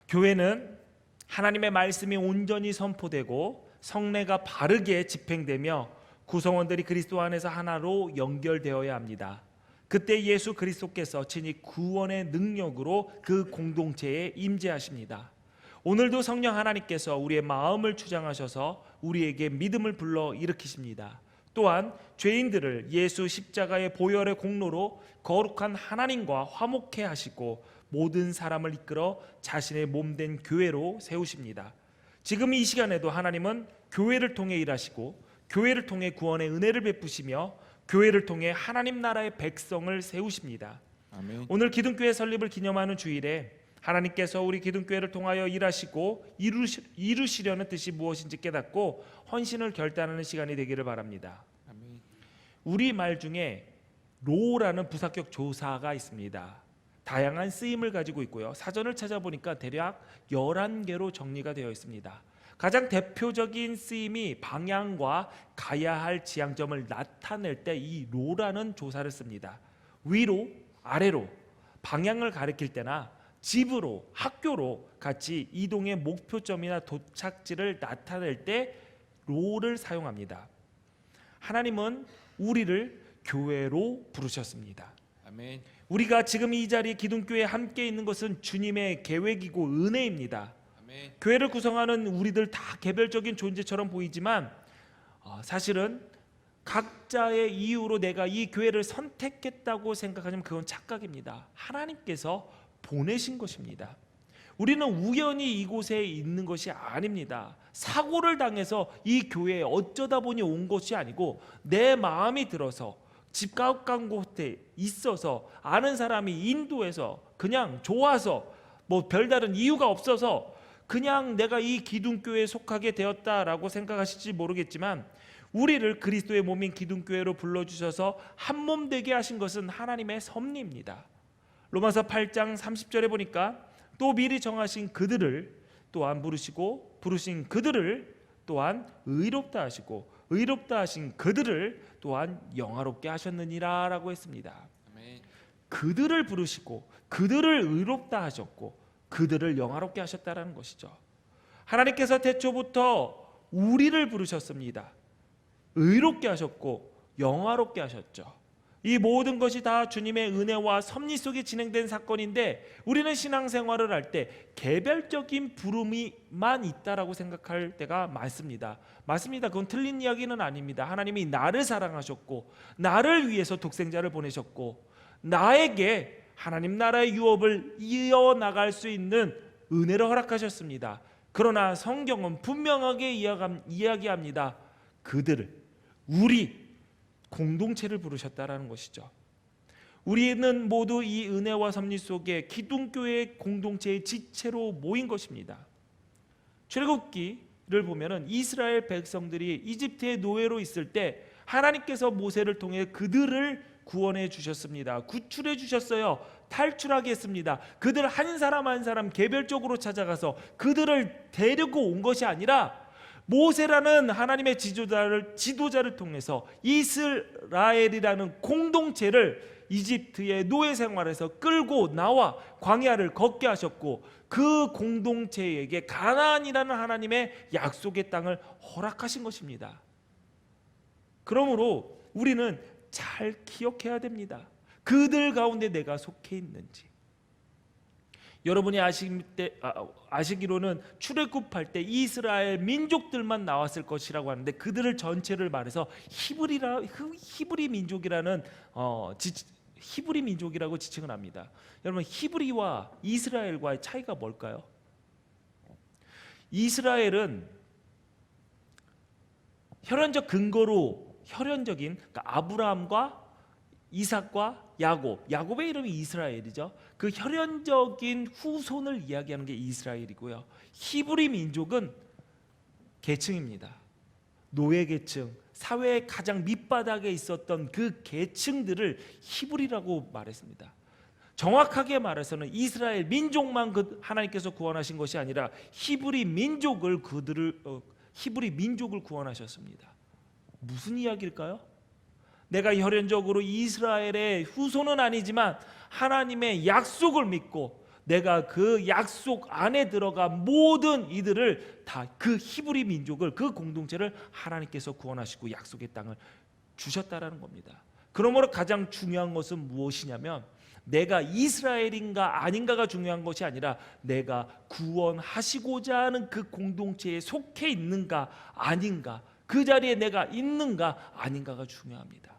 교회는 하나님의 말씀이 온전히 선포되고 성례가 바르게 집행되며 구성원들이 그리스도 안에서 하나로 연결되어야 합니다. 그때 예수 그리스도께서 친히 구원의 능력으로 그 공동체에 임재하십니다. 오늘도 성령 하나님께서 우리의 마음을 주장하셔서 우리에게 믿음을 불러 일으키십니다. 또한 죄인들을 예수 십자가의 보혈의 공로로 거룩한 하나님과 화목해 하시고 모든 사람을 이끌어 자신의 몸된 교회로 세우십니다. 지금 이 시간에도 하나님은 교회를 통해 일하시고 교회를 통해 구원의 은혜를 베푸시며 교회를 통해 하나님 나라의 백성을 세우십니다. 아멘. 오늘 기둥교회 설립을 기념하는 주일에 하나님께서 우리 기둥교회를 통하여 일하시고 이루시려는 뜻이 무엇인지 깨닫고 헌신을 결단하는 시간이 되기를 바랍니다. 아멘. 우리말 중에 로라는 부사격 조사가 있습니다. 다양한 쓰임을 가지고 있고요. 사전을 찾아보니까 대략 11개로 정리가 되어 있습니다. 가장 대표적인 쓰임이 방향과 가야 할 지향점을 나타낼 때 이 로라는 조사를 씁니다. 위로, 아래로 방향을 가리킬 때나 집으로, 학교로 같이 이동의 목표점이나 도착지를 나타낼 때 로를 사용합니다. 하나님은 우리를 교회로 부르셨습니다. 아멘. 우리가 지금 이 자리에 기둥교회에 함께 있는 것은 주님의 계획이고 은혜입니다. 아멘. 교회를 구성하는 우리들 다 개별적인 존재처럼 보이지만 사실은 각자의 이유로 내가 이 교회를 선택했다고 생각하면 그건 착각입니다. 하나님께서 보내신 것입니다. 우리는 우연히 이곳에 있는 것이 아닙니다. 사고를 당해서 이 교회에 어쩌다 보니 온 것이 아니고 내 마음이 들어서 집 가까운 곳에 있어서 아는 사람이 인도해서 그냥 좋아서 뭐 별다른 이유가 없어서 그냥 내가 이 기둥교회에 속하게 되었다라고 생각하실지 모르겠지만 우리를 그리스도의 몸인 기둥교회로 불러주셔서 한몸 되게 하신 것은 하나님의 섭리입니다. 로마서 8장 30절에 보니까 또 미리 정하신 그들을 또한 부르시고 부르신 그들을 또한 의롭다 하시고 의롭다 하신 그들을 또한 영화롭게 하셨느니라 라고 했습니다. 아멘. 그들을 부르시고 그들을 의롭다 하셨고 그들을 영화롭게 하셨다라는 것이죠. 하나님께서 태초부터 우리를 부르셨습니다. 의롭게 하셨고 영화롭게 하셨죠. 이 모든 것이 다 주님의 은혜와 섭리 속에 진행된 사건인데 우리는 신앙생활을 할 때 개별적인 부름이만 있다라고 생각할 때가 많습니다. 맞습니다. 그건 틀린 이야기는 아닙니다. 하나님이 나를 사랑하셨고 나를 위해서 독생자를 보내셨고 나에게 하나님 나라의 유업을 이어나갈 수 있는 은혜를 허락하셨습니다. 그러나 성경은 분명하게 이야기합니다. 그들을, 우리 공동체를 부르셨다라는 것이죠. 우리는 모두 이 은혜와 섭리 속에 기둥교회 공동체의 지체로 모인 것입니다. 출애굽기를 보면은 이스라엘 백성들이 이집트의 노예로 있을 때 하나님께서 모세를 통해 그들을 구원해 주셨습니다. 구출해 주셨어요. 탈출하게 했습니다. 그들 한 사람 한 사람 개별적으로 찾아가서 그들을 데리고 온 것이 아니라 모세라는 하나님의 지도자를 통해서 이스라엘이라는 공동체를 이집트의 노예 생활에서 끌고 나와 광야를 걷게 하셨고 그 공동체에게 가나안이라는 하나님의 약속의 땅을 허락하신 것입니다. 그러므로 우리는 잘 기억해야 됩니다. 그들 가운데 내가 속해 있는지. 여러분이 아시기로는 출애굽할 때 이스라엘 민족들만 나왔을 것이라고 하는데 그들을 전체를 말해서 히브리 민족이라는 히브리 민족이라고 지칭을 합니다. 여러분 히브리와 이스라엘과의 차이가 뭘까요? 이스라엘은 혈연적 근거로 혈연적인 그러니까 아브라함과 이삭과 야곱의 이름이 이스라엘이죠. 그 혈연적인 후손을 이야기하는 게 이스라엘이고요. 히브리 민족은 계층입니다. 노예 계층, 사회의 가장 밑바닥에 있었던 그 계층들을 히브리라고 말했습니다. 정확하게 말해서는 이스라엘 민족만 하나님께서 구원하신 것이 아니라 히브리 민족을 구원하셨습니다. 무슨 이야기일까요? 내가 혈연적으로 이스라엘의 후손은 아니지만 하나님의 약속을 믿고 내가 그 약속 안에 들어가 모든 이들을 다 그 히브리 민족을, 그 공동체를 하나님께서 구원하시고 약속의 땅을 주셨다라는 겁니다. 그러므로 가장 중요한 것은 무엇이냐면 내가 이스라엘인가 아닌가가 중요한 것이 아니라 내가 구원하시고자 하는 그 공동체에 속해 있는가 아닌가, 그 자리에 내가 있는가 아닌가가 중요합니다.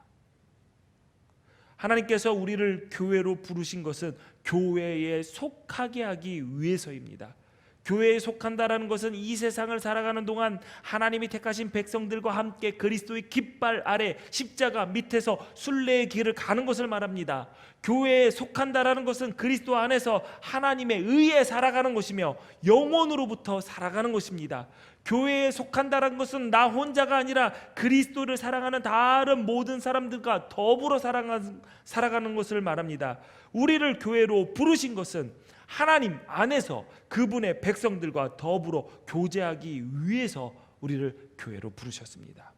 하나님께서 우리를 교회로 부르신 것은 교회에 속하게 하기 위해서입니다. 교회에 속한다라는 것은 이 세상을 살아가는 동안 하나님이 택하신 백성들과 함께 그리스도의 깃발 아래 십자가 밑에서 순례의 길을 가는 것을 말합니다. 교회에 속한다라는 것은 그리스도 안에서 하나님의 의에 살아가는 것이며 영원으로부터 살아가는 것입니다. 교회에 속한다는 것은 나 혼자가 아니라 그리스도를 사랑하는 다른 모든 사람들과 더불어 살아가는 것을 말합니다. 우리를 교회로 부르신 것은 하나님 안에서 그분의 백성들과 더불어 교제하기 위해서 우리를 교회로 부르셨습니다.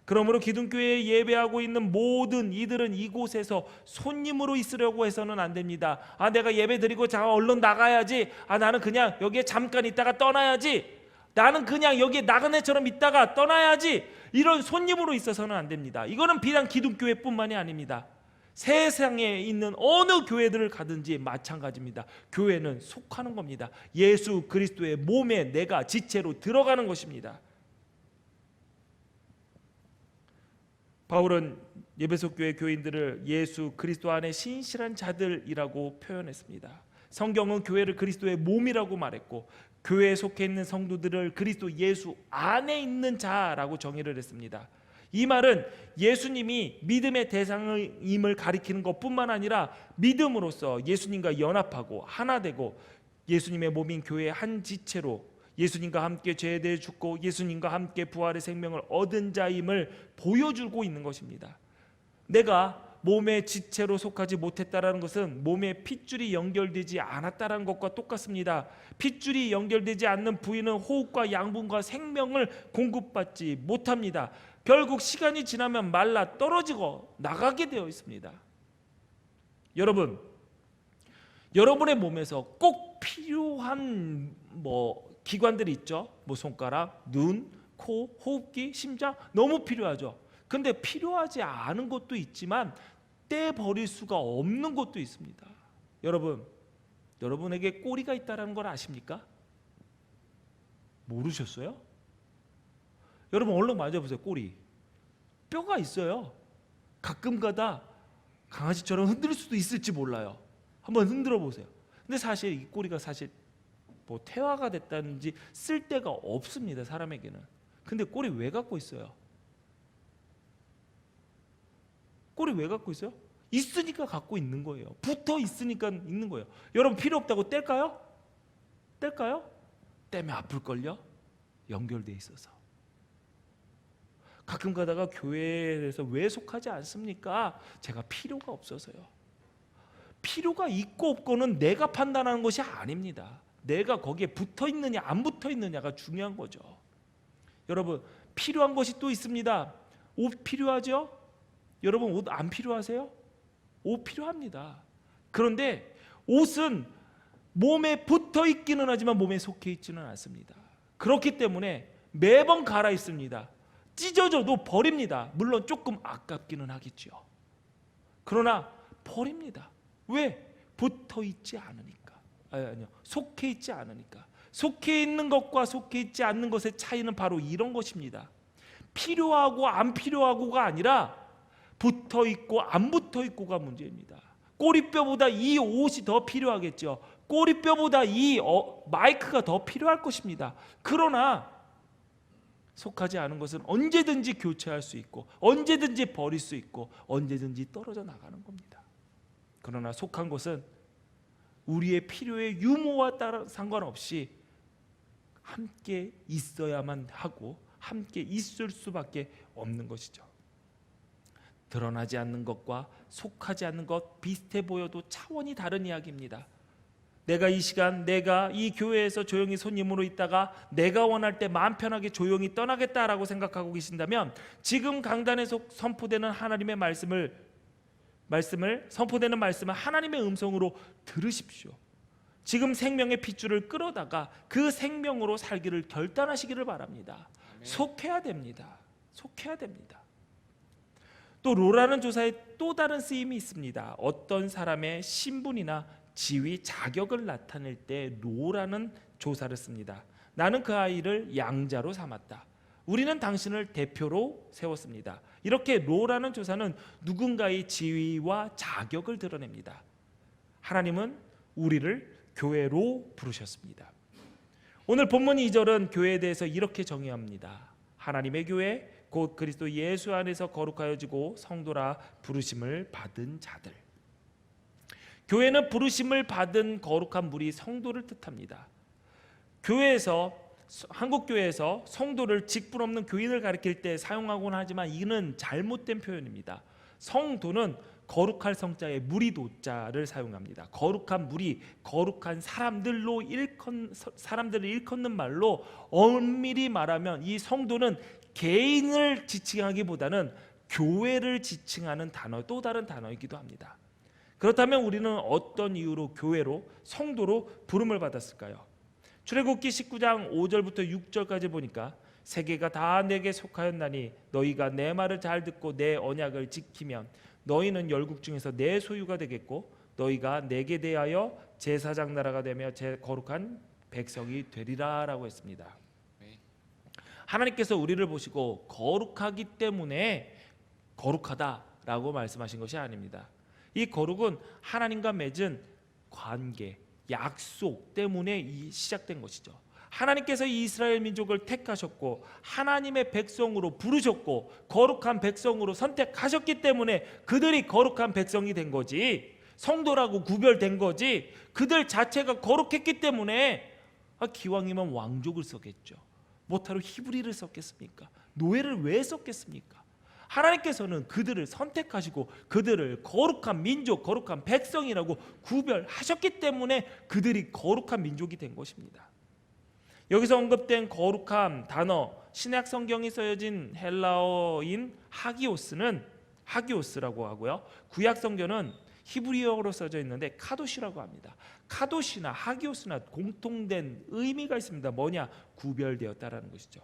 그러므로 기둥교회에 예배하고 있는 모든 이들은 이곳에서 손님으로 있으려고 해서는 안 됩니다. 내가 예배 드리고 얼른 나가야지. 나는 그냥 여기에 잠깐 있다가 떠나야지. 나는 그냥 여기에 나그네처럼 있다가 떠나야지. 이런 손님으로 있어서는 안 됩니다. 이거는 비단 기둥교회뿐만이 아닙니다. 세상에 있는 어느 교회들을 가든지 마찬가지입니다. 교회는 속하는 겁니다. 예수 그리스도의 몸에 내가 지체로 들어가는 것입니다. 바울은 에베소 교회 교인들을 예수 그리스도 안에 신실한 자들이라고 표현했습니다. 성경은 교회를 그리스도의 몸이라고 말했고 교회에 속해 있는 성도들을 그리스도 예수 안에 있는 자라고 정의를 했습니다. 이 말은 예수님이 믿음의 대상임을 가리키는 것뿐만 아니라 믿음으로써 예수님과 연합하고 하나 되고 예수님의 몸인 교회의 한 지체로 예수님과 함께 죄에 대해 죽고 예수님과 함께 부활의 생명을 얻은 자임을 보여주고 있는 것입니다. 내가 몸의 지체로 속하지 못했다라는 것은 몸에 핏줄이 연결되지 않았다라는 것과 똑같습니다. 핏줄이 연결되지 않는 부위는 호흡과 양분과 생명을 공급받지 못합니다. 결국 시간이 지나면 말라 떨어지고 나가게 되어 있습니다. 여러분, 여러분의 몸에서 꼭 필요한 기관들이 있죠. 손가락, 눈, 코, 호흡기, 심장 너무 필요하죠. 근데 필요하지 않은 것도 있지만 떼버릴 수가 없는 것도 있습니다. 여러분, 여러분에게 꼬리가 있다는 걸 아십니까? 모르셨어요? 여러분 얼른 만져보세요. 꼬리. 뼈가 있어요. 가끔가다 강아지처럼 흔들 수도 있을지 몰라요. 한번 흔들어 보세요. 근데 사실 이 꼬리가 사실 퇴화가 됐다든지 쓸 데가 없습니다. 사람에게는. 근데 꼬리 왜 갖고 있어요? 꼬리 왜 갖고 있어요? 있으니까 갖고 있는 거예요. 붙어 있으니까 있는 거예요. 여러분 필요 없다고 뗄까요? 뗄까요? 떼면 아플걸요? 연결돼 있어서. 가끔 가다가 교회에서 왜 속하지 않습니까? 제가 필요가 없어서요. 필요가 있고 없고는 내가 판단하는 것이 아닙니다. 내가 거기에 붙어 있느냐 안 붙어 있느냐가 중요한 거죠. 여러분 필요한 것이 또 있습니다. 옷 필요하죠? 여러분 옷 안 필요하세요? 옷 필요합니다. 그런데 옷은 몸에 붙어 있기는 하지만 몸에 속해 있지는 않습니다. 그렇기 때문에 매번 갈아입습니다. 찢어져도 버립니다. 물론 조금 아깝기는 하겠죠. 그러나 버립니다. 왜? 붙어 있지 않으니까. 아니요. 속해 있지 않으니까. 속해 있는 것과 속해 있지 않는 것의 차이는 바로 이런 것입니다. 필요하고 안 필요하고가 아니라 붙어 있고 안 붙어 있고가 문제입니다. 꼬리뼈보다 이 옷이 더 필요하겠죠. 꼬리뼈보다 이 마이크가 더 필요할 것입니다. 그러나 속하지 않은 것은 언제든지 교체할 수 있고 언제든지 버릴 수 있고 언제든지 떨어져 나가는 겁니다. 그러나 속한 것은 우리의 필요의 유무와 따라 상관없이 함께 있어야만 하고 함께 있을 수밖에 없는 것이죠. 드러나지 않는 것과 속하지 않는 것 비슷해 보여도 차원이 다른 이야기입니다. 내가 이 시간 내가 이 교회에서 조용히 손님으로 있다가 내가 원할 때 마음 편하게 조용히 떠나겠다라고 생각하고 계신다면 지금 강단에서 선포되는 하나님의 말씀을 선포되는 말씀을 하나님의 음성으로 들으십시오. 지금 생명의 핏줄을 끌어다가 그 생명으로 살기를 결단하시기를 바랍니다. 속해야 됩니다. 속해야 됩니다. 또 로라는 조사에 또 다른 쓰임이 있습니다. 어떤 사람의 신분이나 지위, 자격을 나타낼 때 로라는 조사를 씁니다. 나는 그 아이를 양자로 삼았다. 우리는 당신을 대표로 세웠습니다. 이렇게 로라는 조사는 누군가의 지위와 자격을 드러냅니다. 하나님은 우리를 교회로 부르셨습니다. 오늘 본문 2절은 교회에 대해서 이렇게 정의합니다. 하나님의 교회 곧 그리스도 예수 안에서 거룩하여지고 성도라 부르심을 받은 자들. 교회는 부르심을 받은 거룩한 무리 성도를 뜻합니다. 교회에서 한국 교회에서 성도를 직분 없는 교인을 가리킬 때 사용하곤 하지만 이는 잘못된 표현입니다. 성도는 거룩할 성자에 무리도자를 사용합니다. 거룩한 무리, 거룩한 사람들을 일컫는 말로 엄밀히 말하면 이 성도는 개인을 지칭하기보다는 교회를 지칭하는 단어, 또 다른 단어이기도 합니다. 그렇다면 우리는 어떤 이유로 교회로, 성도로 부름을 받았을까요? 출애굽기 19장 5절부터 6절까지 보니까 세계가 다 내게 속하였나니 너희가 내 말을 잘 듣고 내 언약을 지키면 너희는 열국 중에서 내 소유가 되겠고 너희가 내게 대하여 제사장 나라가 되며 제 거룩한 백성이 되리라 라고 했습니다. 하나님께서 우리를 보시고 거룩하기 때문에 거룩하다라고 말씀하신 것이 아닙니다. 이 거룩은 하나님과 맺은 관계, 약속 때문에 시작된 것이죠. 하나님께서 이스라엘 민족을 택하셨고 하나님의 백성으로 부르셨고 거룩한 백성으로 선택하셨기 때문에 그들이 거룩한 백성이 된 거지, 성도라고 구별된 거지, 그들 자체가 거룩했기 때문에 기왕이면 왕족을 썼겠죠. 못하러 히브리를 썼겠습니까? 노예를 왜 썼겠습니까? 하나님께서는 그들을 선택하시고 그들을 거룩한 민족, 거룩한 백성이라고 구별하셨기 때문에 그들이 거룩한 민족이 된 것입니다. 여기서 언급된 거룩함 단어, 신약 성경이 쓰여진 헬라어인 하기오스라고 하고요. 구약 성경은 히브리어로 써져 있는데 카도시라고 합니다. 카도시나 하기오스나 공통된 의미가 있습니다. 뭐냐? 구별되었다라는 것이죠.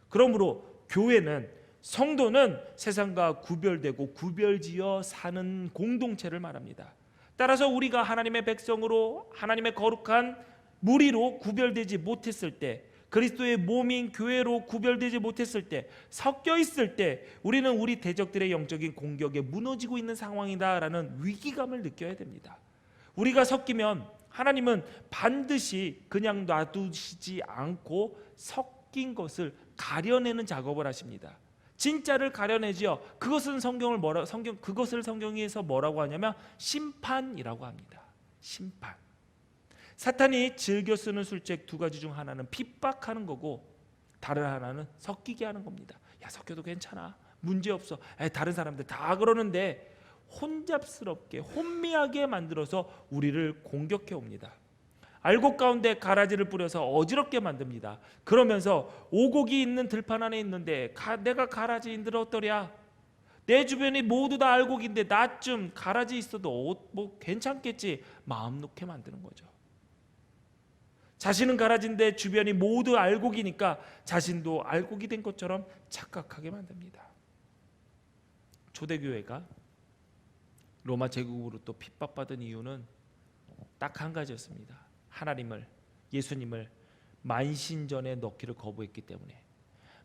그러므로 교회는, 성도는 세상과 구별되고 구별지어 사는 공동체를 말합니다. 따라서 우리가 하나님의 백성으로, 하나님의 거룩한 무리로 구별되지 못했을 때, 그리스도의 몸인 교회로 구별되지 못했을 때, 섞여 있을 때 우리는 우리 대적들의 영적인 공격에 무너지고 있는 상황이다라는 위기감을 느껴야 됩니다. 우리가 섞이면 하나님은 반드시 그냥 놔두시지 않고 섞인 것을 가려내는 작업을 하십니다. 진짜를 가려내지요. 그것을 성경에서 뭐라고 하냐면 심판이라고 합니다. 심판. 사탄이 즐겨 쓰는 술책 두 가지 중 하나는 핍박하는 거고 다른 하나는 섞이게 하는 겁니다. 야, 섞여도 괜찮아, 문제없어, 다른 사람들 다 그러는데 혼잡스럽게 혼미하게 만들어서 우리를 공격해 옵니다. 알곡 가운데 가라지를 뿌려서 어지럽게 만듭니다. 그러면서 오곡이 있는 들판 안에 있는데 내가 가라지인들 어떠랴? 내 주변이 모두 다 알곡인데 나 좀 가라지 있어도 뭐 괜찮겠지, 마음 놓게 만드는 거죠. 자신은 가라지인데 주변이 모두 알곡이니까 자신도 알곡이 된 것처럼 착각하게 만듭니다. 초대교회가 로마 제국으로 또 핍박받은 이유는 딱 한 가지였습니다. 하나님을, 예수님을 만신전에 넣기를 거부했기 때문에.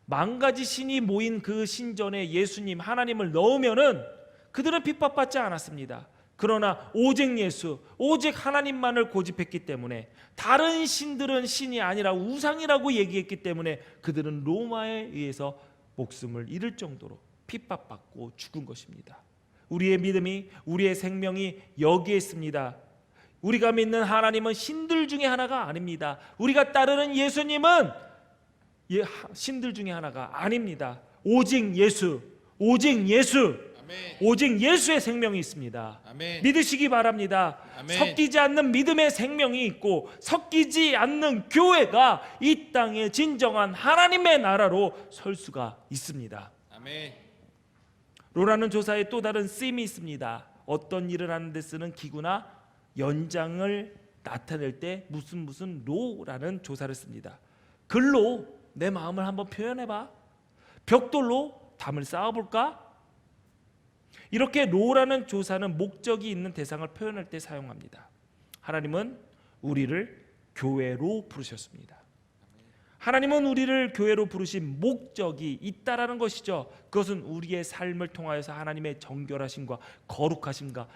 만 가지 신이 모인 그 신전에 예수님, 하나님을 넣으면은 그들은 핍박받지 않았습니다. 그러나 오직 예수, 오직 하나님만을 고집했기 때문에, 다른 신들은 신이 아니라 우상이라고 얘기했기 때문에 그들은 로마에 의해서 목숨을 잃을 정도로 핍박받고 죽은 것입니다. 우리의 믿음이, 우리의 생명이 여기에 있습니다. 우리가 믿는 하나님은 신들 중에 하나가 아닙니다. 우리가 따르는 예수님은 신들 중에 하나가 아닙니다. 오직 예수, 오직 예수, 아멘. 오직 예수의 생명이 있습니다. 아멘. 믿으시기 바랍니다. 아멘. 섞이지 않는 믿음의 생명이 있고 섞이지 않는 교회가 이 땅에 진정한 하나님의 나라로 설 수가 있습니다. 아멘. 로라는 조사에 또 다른 쓰임이 있습니다. 어떤 일을 하는 데 쓰는 기구나 연장을 나타낼 때 무슨 로라는 조사를 씁니다. 글로 내 마음을 한번 표현해봐. 벽돌로 담을 쌓아볼까? 이렇게 로라는 조사는 목적이 있는 대상을 표현할 때 사용합니다. 하나님은 우리를 교회로 부르셨습니다. 하나님은 우리를 교회로 부르신 목적이 있다라는 것이죠. 그것은 우리의 삶을 통하여서 하나님의 정결하심과 거룩하심과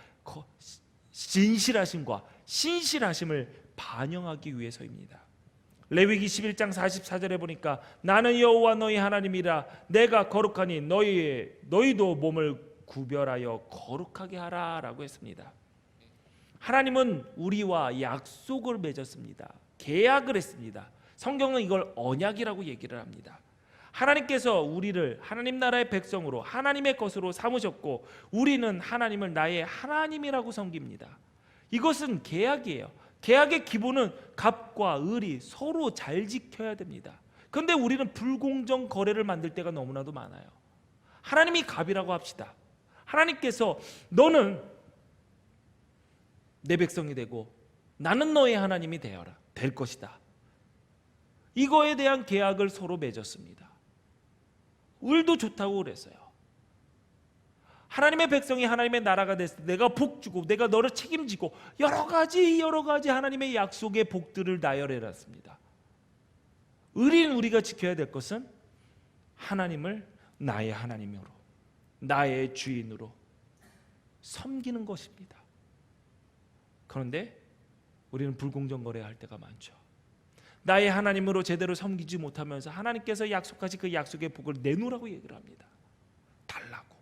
진실하심과 신실하심을 반영하기 위해서입니다. 레위기 11장 44절에 보니까 나는 여호와 너희 하나님이라 내가 거룩하니 너희도 몸을 구별하여 거룩하게 하라라고 했습니다. 하나님은 우리와 약속을 맺었습니다. 계약을 했습니다. 성경은 이걸 언약이라고 얘기를 합니다. 하나님께서 우리를 하나님 나라의 백성으로 하나님의 것으로 삼으셨고 우리는 하나님을 나의 하나님이라고 섬깁니다. 이것은 계약이에요. 계약의 기본은 갑과 을이 서로 잘 지켜야 됩니다. 그런데 우리는 불공정 거래를 만들 때가 너무나도 많아요. 하나님이 갑이라고 합시다. 하나님께서 너는 내 백성이 되고 나는 너의 하나님이 되어라. 될 것이다. 이거에 대한 계약을 서로 맺었습니다. 을도 좋다고 그랬어요. 하나님의 백성이 하나님의 나라가 됐을 때 내가 복 주고 내가 너를 책임지고 여러 가지 하나님의 약속의 복들을 나열해놨습니다. 을인 우리가 지켜야 될 것은 하나님을 나의 하나님으로 나의 주인으로 섬기는 것입니다. 그런데 우리는 불공정 거래할 때가 많죠. 나의 하나님으로 제대로 섬기지 못하면서 하나님께서 약속하신 그 약속의 복을 내놓으라고 얘기를 합니다. 달라고.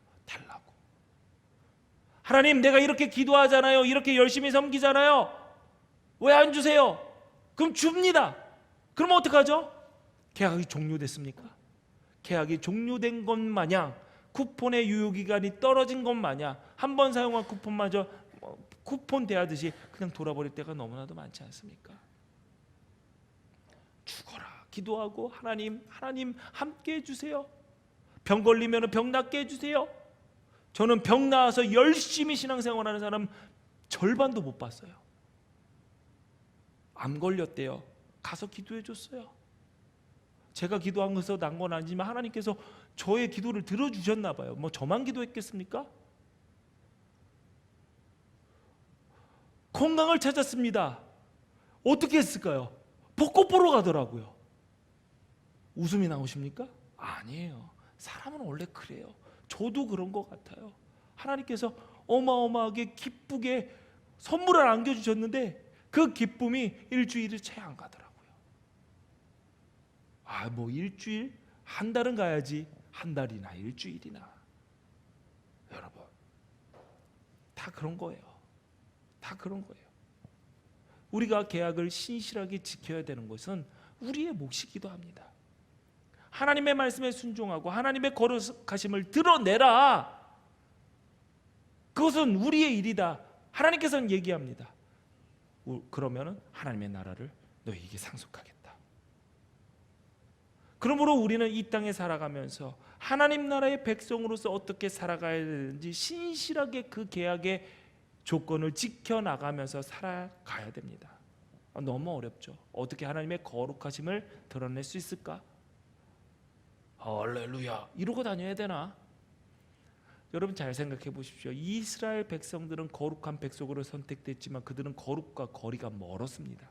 하나님 내가 이렇게 기도하잖아요. 이렇게 열심히 섬기잖아요. 왜 안 주세요? 그럼 줍니다. 그럼 어떡하죠? 계약이 종료됐습니까? 계약이 종료된 것 마냥 쿠폰의 유효기간이 떨어진 것 마냥 한 번 사용한 쿠폰마저 쿠폰 대하듯이 그냥 돌아버릴 때가 너무나도 많지 않습니까? 죽어라 기도하고 하나님 함께 해주세요. 병 걸리면 병 낫게 해주세요. 저는 병 나와서 열심히 신앙생활하는 사람 절반도 못 봤어요. 암 걸렸대요. 가서 기도해 줬어요. 제가 기도한 것에서 난 건 아니지만 하나님께서 저의 기도를 들어주셨나 봐요. 뭐 저만 기도했겠습니까? 건강을 찾았습니다. 어떻게 했을까요? 벚꽃 보러 가더라고요. 웃음이 나오십니까? 아니에요. 사람은 원래 그래요. 저도 그런 것 같아요. 하나님께서 어마어마하게 기쁘게 선물을 안겨주셨는데 그 기쁨이 일주일이 채 안 가더라고요. 뭐 일주일? 한 달은 가야지. 한 달이나 일주일이나. 여러분 다 그런 거예요. 다 그런 거예요. 우리가 계약을 신실하게 지켜야 되는 것은 우리의 몫이기도 합니다. 하나님의 말씀에 순종하고 하나님의 거룩하심을 드러내라. 그것은 우리의 일이다. 하나님께서는 얘기합니다. 그러면 하나님의 나라를 너희에게 상속하겠다. 그러므로 우리는 이 땅에 살아가면서 하나님 나라의 백성으로서 어떻게 살아가야 되는지 신실하게 그 계약의 조건을 지켜나가면서 살아가야 됩니다. 너무 어렵죠. 어떻게 하나님의 거룩하심을 드러낼 수 있을까? 할렐루야 이러고 다녀야 되나? 여러분 잘 생각해 보십시오. 이스라엘 백성들은 거룩한 백성으로 선택됐지만 그들은 거룩과 거리가 멀었습니다.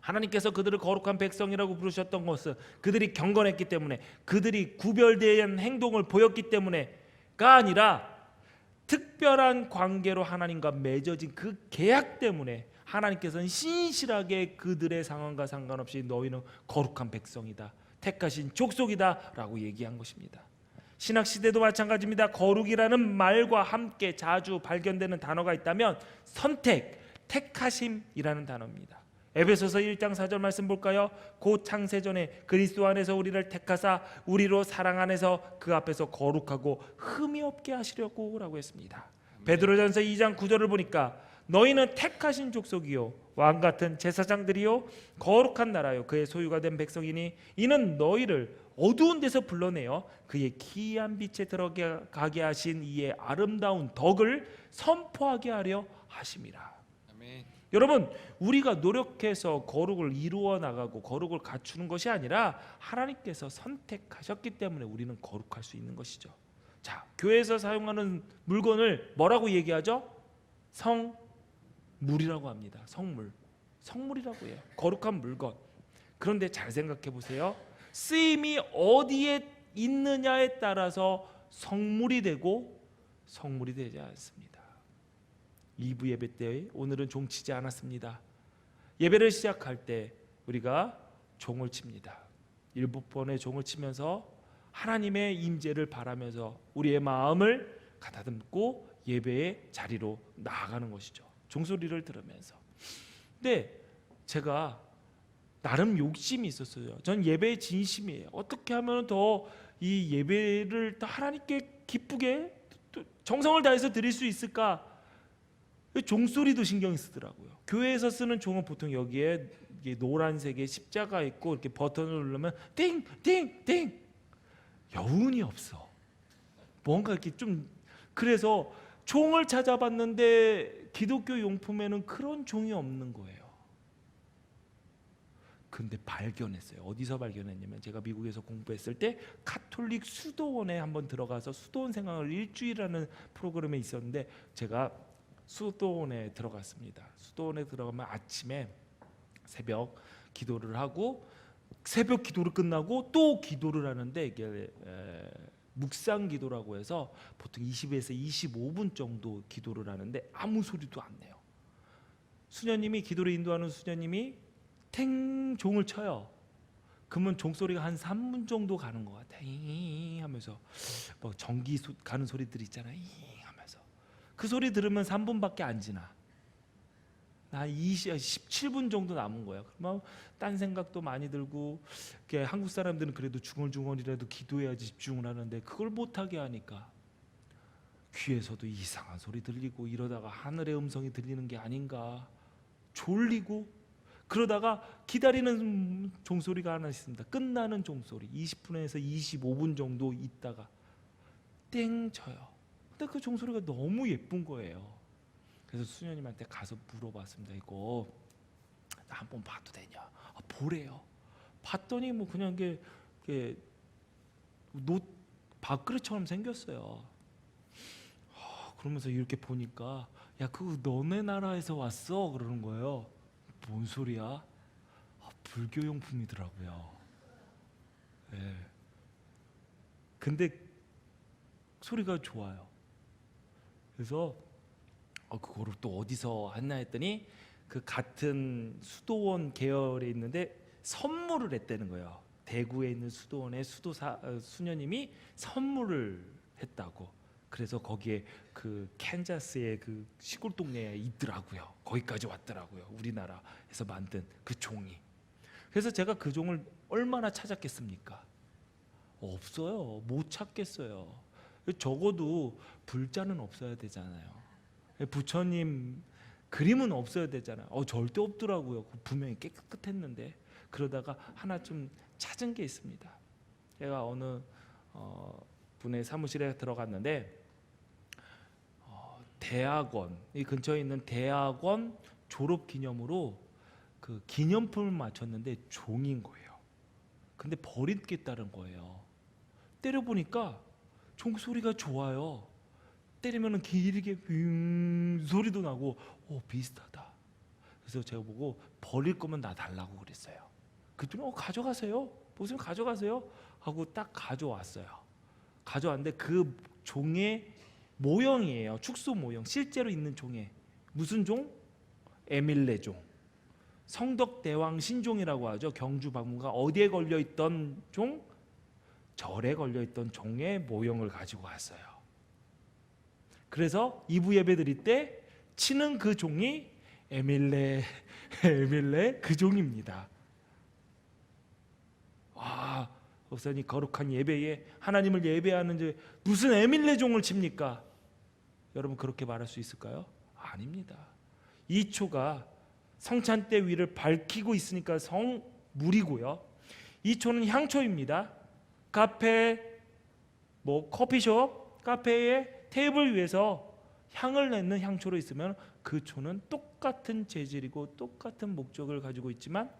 하나님께서 그들을 거룩한 백성이라고 부르셨던 것은 그들이 경건했기 때문에, 그들이 구별된 행동을 보였기 때문에가 아니라 특별한 관계로 하나님과 맺어진 그 계약 때문에 하나님께서는 신실하게 그들의 상황과 상관없이 너희는 거룩한 백성이다, 택하신 족속이다 라고 얘기한 것입니다. 신학시대도 마찬가지입니다. 거룩이라는 말과 함께 자주 발견되는 단어가 있다면 선택, 택하심이라는 단어입니다. 에베소서 1장 4절 말씀 볼까요? 곧 창세전에 그리스도 안에서 우리를 택하사 우리로 사랑 안에서 그 앞에서 거룩하고 흠이 없게 하시려고 라고 했습니다. 베드로전서 2장 9절을 보니까 너희는 택하신 족속이요 왕같은 제사장들이요 거룩한 나라요 그의 소유가 된 백성이니 이는 너희를 어두운 데서 불러내어 그의 기이한 빛에 들어가게 하신 이의 아름다운 덕을 선포하게 하려 하심이라. 여러분, 우리가 노력해서 거룩을 이루어 나가고 거룩을 갖추는 것이 아니라 하나님께서 선택하셨기 때문에 우리는 거룩할 수 있는 것이죠. 자, 교회에서 사용하는 물건을 뭐라고 얘기하죠? 성물이라고 합니다. 성물이라고 해요. 거룩한 물건. 그런데 잘 생각해 보세요. 쓰임이 어디에 있느냐에 따라서 성물이 되고 성물이 되지 않습니다. 2부 예배 때 오늘은 종 치지 않았습니다. 예배를 시작할 때 우리가 종을 칩니다. 7번의 종을 치면서 하나님의 임재를 바라면서 우리의 마음을 가다듬고 예배의 자리로 나아가는 것이죠. 종소리를 들으면서. 근데 제가 나름 욕심이 있었어요. 전 예배의 진심이에요. 어떻게 하면 더 이 예배를 더 하나님께 기쁘게 정성을 다해서 드릴 수 있을까? 종소리도 신경이 쓰더라고요. 교회에서 쓰는 종은 보통 여기에 노란색의 십자가 있고 이렇게 버튼을 누르면 띵띵띵, 여운이 없어. 뭔가 이렇게 좀, 그래서 종을 찾아봤는데 기독교 용품에는 그런 종이 없는 거예요. 근데 발견했어요. 어디서 발견했냐면 제가 미국에서 공부했을 때 가톨릭 수도원에 한번 들어가서 수도원 생활을 일주일하는 프로그램에 있었는데 제가 수도원에 들어갔습니다. 수도원에 들어가면 아침에 새벽 기도를 하고 새벽 기도를 끝나고 또 기도를 하는데 이게 묵상 기도라고 해서 보통 20에서 25분 정도 기도를 하는데 아무 소리도 안 내요. 수녀님이 기도를 인도하는 수녀님이 탱 종을 쳐요. 그러면 종소리가 한 3분 정도 가는 것 같아. 잉 하면서 뭐 전기 가는 소리들 있잖아요. 잉 하면서 그 소리 들으면 3분밖에 안 지나. 나 17분 정도 남은 거야. 그러면 딴 생각도 많이 들고, 한국 사람들은 그래도 중얼중얼이라도 기도해야지 집중을 하는데 그걸 못하게 하니까 귀에서도 이상한 소리 들리고 이러다가 하늘의 음성이 들리는 게 아닌가, 졸리고 그러다가 기다리는 종소리가 하나 있습니다. 끝나는 종소리 20분에서 25분 정도 있다가 땡 쳐요. 근데 그 종소리가 너무 예쁜 거예요. 그래서 수녀님한테 가서 물어봤습니다. 이거 나 한번 봐도 되냐? 보래요. 봤더니 뭐 그냥 이게 밥그릇처럼 생겼어요. 그러면서 이렇게 보니까 야, 그거 너네 나라에서 왔어? 그러는 거예요. 뭔 소리야? 불교 용품이더라고요. 네. 근데 소리가 좋아요. 그래서 그거를 또 어디서 했나 했더니 그 같은 수도원 계열에 있는데 선물을 했다는 거예요. 대구에 있는 수도원의 수녀님이 선물을 했다고. 그래서 거기에 그 캔자스의 그 시골 동네에 있더라고요. 거기까지 왔더라고요. 우리나라에서 만든 그 종이. 그래서 제가 그 종을 얼마나 찾았겠습니까? 없어요. 못 찾겠어요. 적어도 불자는 없어야 되잖아요. 부처님 그림은 없어야 되잖아요. 절대 없더라고요. 분명히 깨끗했는데. 그러다가 하나 좀 찾은 게 있습니다. 제가 어느 분의 사무실에 들어갔는데 대학원, 이 근처에 있는 대학원 졸업 기념으로 그 기념품을 맞췄는데 종인 거예요. 근데 버리겠다는 거예요. 때려보니까 종 소리가 좋아요. 때리면 길게 소리도 나고 비슷하다. 그래서 제가 보고 버릴 거면 나 달라고 그랬어요. 그랬더니 가져가세요. 보시면 가져가세요 하고 딱 가져왔어요. 가져왔는데 그 종의 모형이에요. 축소 모형. 실제로 있는 종에 무슨 종? 에밀레 종. 성덕대왕 신종이라고 하죠. 경주 박물관 어디에 걸려있던 종? 절에 걸려있던 종의 모형을 가지고 왔어요. 그래서 2부 예배 드릴 때 치는 그 종이 에밀레 그 종입니다. 목사님 거룩한 예배에 하나님을 예배하는데 무슨 에밀레 종을 칩니까? 여러분 그렇게 말할 수 있을까요? 아닙니다. 이 초가 성찬대 위를 밝히고 있으니까 성물이고요. 이 초는 향초입니다. 카페, 커피숍, 카페의 테이블 위에서 향을 내는 향초로 있으면 그 초는 똑같은 재질이고 똑같은 목적을 가지고 있지만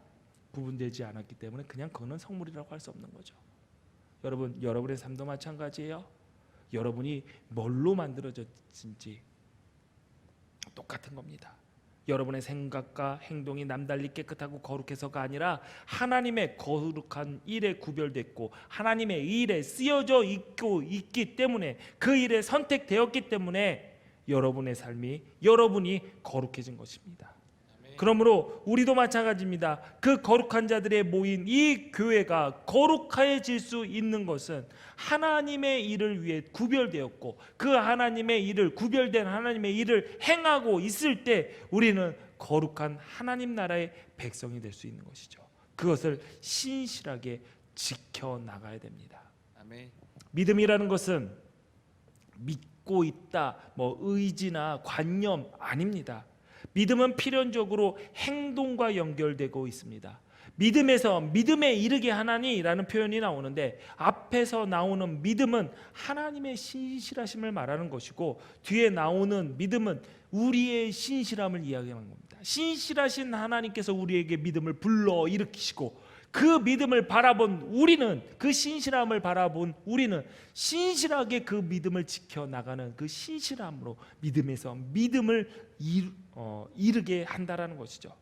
구분되지 않았기 때문에 그냥 그거는 성물이라고 할 수 없는 거죠. 여러분, 여러분의 삶도 마찬가지예요. 여러분이 뭘로 만들어졌는지 똑같은 겁니다. 여러분의 생각과 행동이 남달리 깨끗하고 거룩해서가 아니라 하나님의 거룩한 일에 구별됐고 하나님의 일에 쓰여져 있기 때문에, 그 일에 선택되었기 때문에 여러분의 삶이, 여러분이 거룩해진 것입니다. 그러므로 우리도 마찬가지입니다. 그 거룩한 자들의 모인 이 교회가 거룩해질 수 있는 것은 하나님의 일을 위해 구별되었고, 그 하나님의 일을, 구별된 하나님의 일을 행하고 있을 때 우리는 거룩한 하나님 나라의 백성이 될 수 있는 것이죠. 그것을 신실하게 지켜나가야 됩니다. 아멘. 믿음이라는 것은 믿고 있다, 의지나 관념 아닙니다. 믿음은 필연적으로 행동과 연결되고 있습니다. 믿음에서 믿음에 이르게 하나니라는 표현이 나오는데, 앞에서 나오는 믿음은 하나님의 신실하심을 말하는 것이고, 뒤에 나오는 믿음은 우리의 신실함을 이야기하는 겁니다. 신실하신 하나님께서 우리에게 믿음을 불러 일으키시고, 그 믿음을 바라본 우리는, 그 신실함을 바라본 우리는 신실하게 그 믿음을 지켜나가는 그 신실함으로 믿음에서 믿음을 이르게 한다라는 것이죠.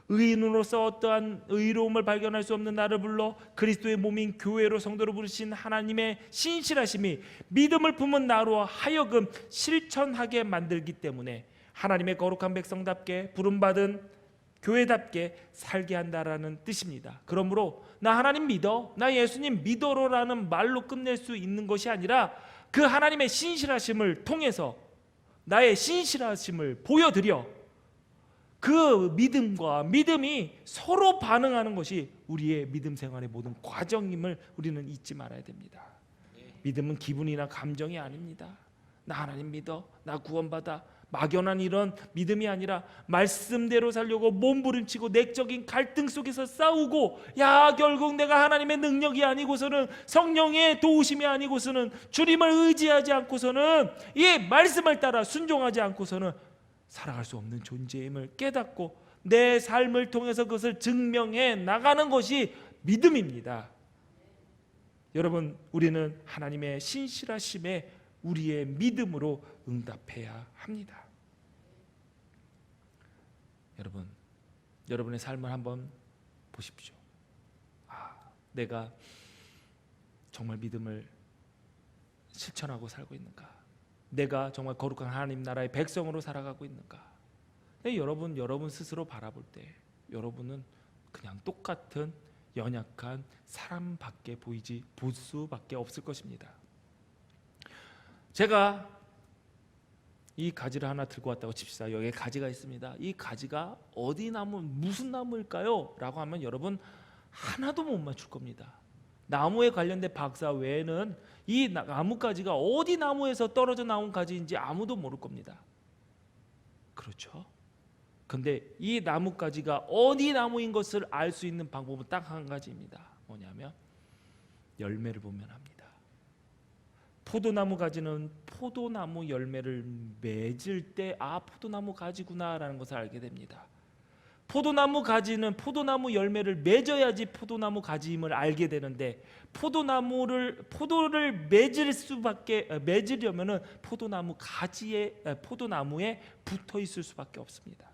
의인으로서 어떠한 의로움을 발견할 수 없는 나를 불러 그리스도의 몸인 교회로 성도로 부르신 하나님의 신실하심이 믿음을 품은 나로 하여금 실천하게 만들기 때문에 하나님의 거룩한 백성답게 부름받은 교회답게 살게 한다라는 뜻입니다. 그러므로 나 하나님 믿어, 나 예수님 믿어로라는 말로 끝낼 수 있는 것이 아니라 그 하나님의 신실하심을 통해서 나의 신실하심을 보여드려 그 믿음과 믿음이 서로 반응하는 것이 우리의 믿음 생활의 모든 과정임을 우리는 잊지 말아야 됩니다. 믿음은 기분이나 감정이 아닙니다. 나 하나님 믿어, 나 구원받아, 막연한 이런 믿음이 아니라 말씀대로 살려고 몸부림치고 내적인 갈등 속에서 싸우고, 결국 내가 하나님의 능력이 아니고서는, 성령의 도우심이 아니고서는, 주님을 의지하지 않고서는, 이 말씀을 따라 순종하지 않고서는 살아갈 수 없는 존재임을 깨닫고 내 삶을 통해서 그것을 증명해 나가는 것이 믿음입니다. 여러분, 우리는 하나님의 신실하심에 우리의 믿음으로 응답해야 합니다. 여러분의 삶을 한번 보십시오. 내가 정말 믿음을 실천하고 살고 있는가? 내가 정말 거룩한 하나님 나라의 백성으로 살아가고 있는가? 여러분 스스로 바라볼 때 여러분은 그냥 똑같은 연약한 사람밖에 볼 수밖에 없을 것입니다. 제가 이 가지를 하나 들고 왔다고 칩시다. 여기에 가지가 있습니다. 이 가지가 어디 나무, 무슨 나무일까요? 라고 하면 여러분 하나도 못 맞출 겁니다. 나무에 관련된 박사 외에는 이 나무가지가 어디 나무에서 떨어져 나온 가지인지 아무도 모를 겁니다. 그렇죠? 근데 이 나무가지가 어디 나무인 것을 알 수 있는 방법은 딱 한 가지입니다. 뭐냐면 열매를 보면 합니다. 포도나무 가지는 포도나무 열매를 맺을 때 포도나무 가지구나라는 것을 알게 됩니다. 포도나무 가지는 포도나무 열매를 맺어야지 포도나무 가지임을 알게 되는데, 포도를 맺으려면은 포도나무에 붙어 있을 수밖에 없습니다.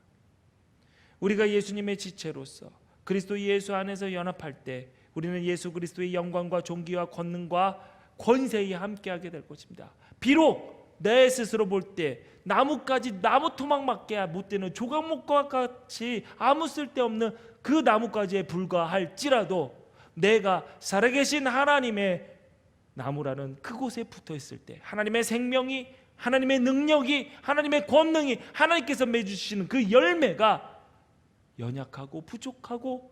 우리가 예수님의 지체로서 그리스도 예수 안에서 연합할 때 우리는 예수 그리스도의 영광과 존귀와 권능과 권세히 함께하게 될 것입니다. 비록 내 스스로 볼 때 나무까지 나무 토막밖에 못 되는 조각목과 같이 아무 쓸데없는 그 나무까지에 불과할지라도 내가 살아계신 하나님의 나무라는 그곳에 붙어 있을 때 하나님의 생명이, 하나님의 능력이, 하나님의 권능이, 하나님께서 맺으시는 그 열매가 연약하고 부족하고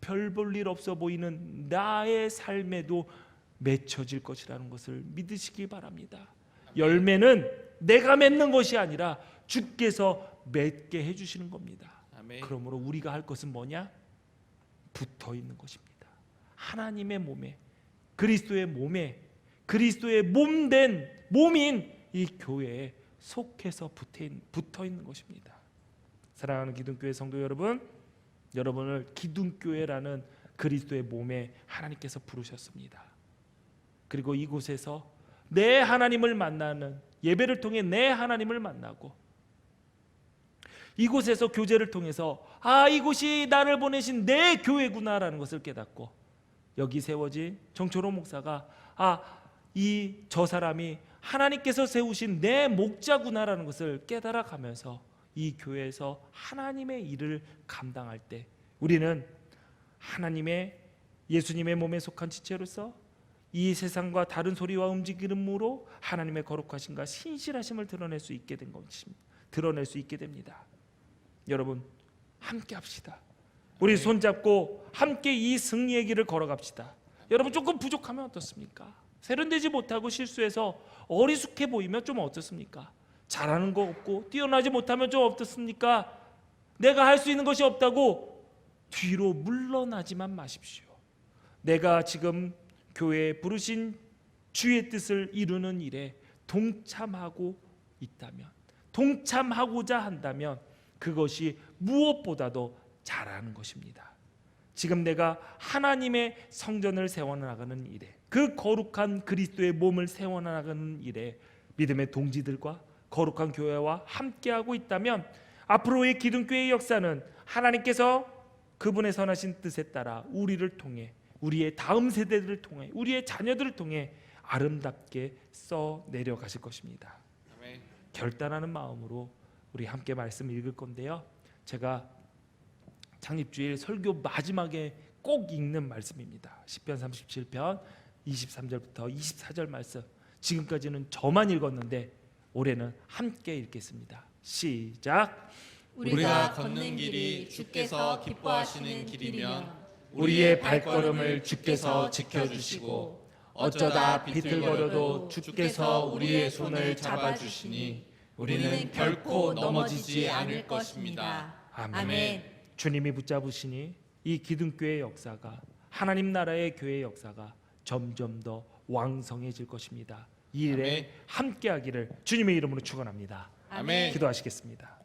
별 볼 일 없어 보이는 나의 삶에도 맺혀질 것이라는 것을 믿으시기 바랍니다. 열매는 내가 맺는 것이 아니라 주께서 맺게 해주시는 겁니다. 아멘. 그러므로 우리가 할 것은 뭐냐? 붙어 있는 것입니다. 하나님의 몸에, 그리스도의 몸에, 그리스도의 몸인 이 교회에 속해서 붙어 있는 것입니다. 사랑하는 기둥교회 성도 여러분, 여러분을 기둥교회라는 그리스도의 몸에 하나님께서 부르셨습니다. 그리고 이곳에서 내 하나님을 만나는 예배를 통해 내 하나님을 만나고, 이곳에서 교제를 통해서 이곳이 나를 보내신 내 교회구나라는 것을 깨닫고, 여기 세워진 정초로 목사가 저 사람이 하나님께서 세우신 내 목자구나라는 것을 깨달아가면서 이 교회에서 하나님의 일을 감당할 때 우리는 하나님의 예수님의 몸에 속한 지체로서 이 세상과 다른 소리와 움직임으로 하나님의 거룩하심과 신실하심을 드러낼 수 있게 된 것입니다. 드러낼 수 있게 됩니다. 여러분, 함께 합시다. 우리 손잡고 함께 이 승리의 길을 걸어갑시다. 여러분, 조금 부족하면 어떻습니까? 세련되지 못하고 실수해서 어리숙해 보이면 좀 어떻습니까? 잘하는 거 없고 뛰어나지 못하면 좀 어떻습니까? 내가 할 수 있는 것이 없다고 뒤로 물러나지만 마십시오. 내가 지금 교회에 부르신 주의 뜻을 이루는 일에 동참하고 있다면, 동참하고자 한다면 그것이 무엇보다도 잘하는 것입니다. 지금 내가 하나님의 성전을 세워나가는 일에, 그 거룩한 그리스도의 몸을 세워나가는 일에 믿음의 동지들과 거룩한 교회와 함께하고 있다면 앞으로의 기둥교회의 역사는 하나님께서 그분의 선하신 뜻에 따라 우리를 통해, 우리의 다음 세대들을 통해, 우리의 자녀들을 통해 아름답게 써 내려가실 것입니다. 아멘. 결단하는 마음으로 우리 함께 말씀 읽을 건데요, 제가 창립주일 설교 마지막에 꼭 읽는 말씀입니다. 시편 37편 23절부터 24절 말씀. 지금까지는 저만 읽었는데 올해는 함께 읽겠습니다. 시작. 우리가 걷는 길이 주께서 기뻐하시는 길이면 우리의 발걸음을 주께서 지켜주시고 어쩌다 비틀거려도 주께서 우리의 손을 잡아주시니 우리는 결코 넘어지지 않을 것입니다. 아멘. 주님이 붙잡으시니 이 기둥교회의 역사가, 하나님 나라의 교회의 역사가 점점 더 왕성해질 것입니다. 이 일에 함께하기를 주님의 이름으로 축원합니다. 아멘. 기도하시겠습니다.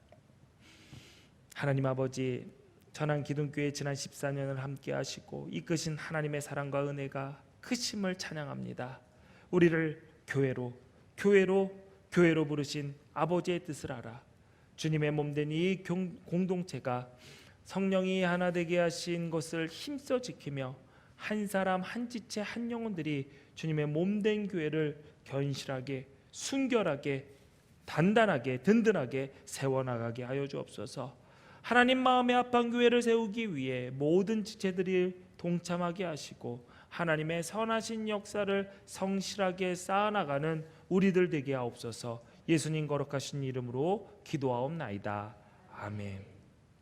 하나님 아버지, 전한 기둥교회 지난 14년을 함께하시고 이끄신 하나님의 사랑과 은혜가 크심을 찬양합니다. 우리를 교회로 부르신 아버지의 뜻을 알아 주님의 몸된 이 공동체가 성령이 하나 되게 하신 것을 힘써 지키며 한 사람 한 지체 한 영혼들이 주님의 몸된 교회를 견실하게, 순결하게, 단단하게, 든든하게 세워나가게 하여 주옵소서. 하나님 마음의 합한 교회를 세우기 위해 모든 지체들이 동참하게 하시고 하나님의 선하신 역사를 성실하게 쌓아나가는 우리들 되게 하옵소서. 예수님 거룩하신 이름으로 기도하옵나이다. 아멘.